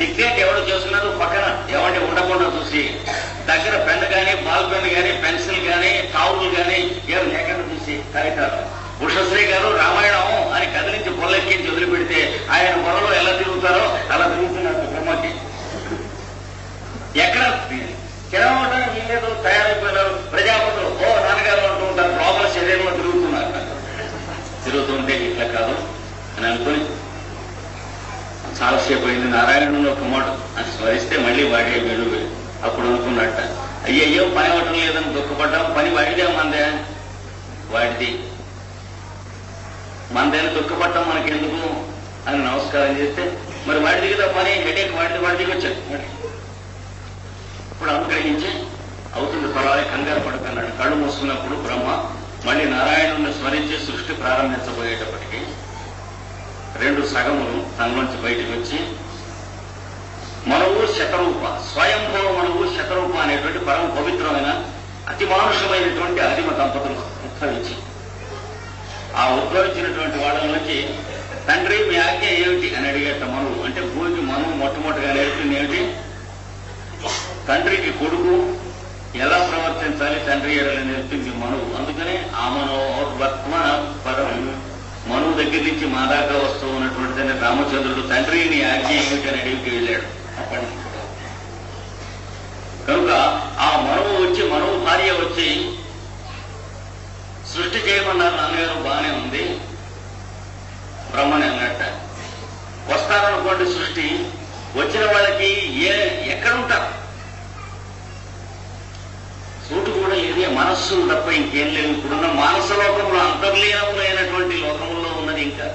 Dictate ఎవరు చేస్తున్నారు పక్కన ఎవరి ఉండకుండా చూసి దగ్గర పెన్ కానీ బాల్ పెన్ కానీ పెన్సిల్ కానీ టావులు కానీ ఎవరు లేకుండా చూసి కాగితాలు ఉషశ్రీ గారు రామాయణం అని కదిలించి పొల్లెక్కించి వదిలిపెడితే ఆయన పొరలో ఎలా తిరుగుతారో అలా తిరుగుతున్నారు బ్రహ్మకి. ఎక్కడ కిరవడానికి వీళ్ళేదో తయారైపోయినారు ప్రజాపతులు ఓ నాన్నగారు అంటూ ఉంటారు, లోపల శరీరంలో తిరుగుతున్నారు. తిరుగుతుంటే ఇట్లా కాదు అని అనుకుని చాలాసేపు అయింది. నారాయణుడు ఒక మాట అని స్మరిస్తే మళ్ళీ వాడే వెలుగు. అప్పుడు అనుకున్నట్ట అయ్యయ్యో పని అవ్వటం లేదని దుఃఖపడ్డాం, పని వాడిదే మందే, వాడిది మందేని దుఃఖపడ్డాం మనకెందుకు అని నమస్కారం చేస్తే మరి వాడిది కదా పని, హెడేక్ వాడికి వచ్చాడు. ఇప్పుడు అనుగ్రహించి అవుతుంది పర్వాలే కంగారు పడుతున్నాడు. కళ్ళు మూసుకున్నప్పుడు బ్రహ్మ మళ్ళీ నారాయణుని స్మరించి సృష్టి ప్రారంభించబోయేటప్పటికీ 2 సగములు తనలోంచి బయటకు వచ్చి మనువు శతరూప, స్వయంభవ మనువు శతరూప అనేటువంటి పరమ పవిత్రమైన అతి మానుషమైనటువంటి ఆదిమ దంపతులు ఉద్భవించి ఆ ఉద్భవించినటువంటి వాళ్ళలోకి తండ్రి మీ ఆజ్ఞ ఏమిటి అని అడిగేట మనువు. అంటే భూమికి మనువు మొట్టమొదటిగా నేర్పింది ఏమిటి? తండ్రికి కొడుకు ఎలా ప్రవర్తించాలి తండ్రి ఎడలని నేర్పింది మనువు. అందుకనే ఆ మనోవర్త్మన పరం మనువు దగ్గర నుంచి మా దాకా వస్తూ ఉన్నటువంటిదని రామచంద్రుడు తండ్రిని ఆజ్ఞ ఏమిటి అని అడిగికి వెళ్ళాడు. కనుక ఆ మనువు వచ్చి మనువు భార్య వచ్చి సృష్టి చేయమన్నారు నాన్నగారు, బాగానే ఉంది బ్రహ్మని అన్నట్ట. వస్తారనుకోండి సృష్టి, వచ్చిన వాళ్ళకి ఎక్కడుంటారు? చోటు కూడా ఏదే, మనస్సులు తప్ప ఇంకేం లేవు. ఇప్పుడున్న మానస లోకంలో అంతర్లీనములైనటువంటి లోకంలో ఉన్నది ఇంకా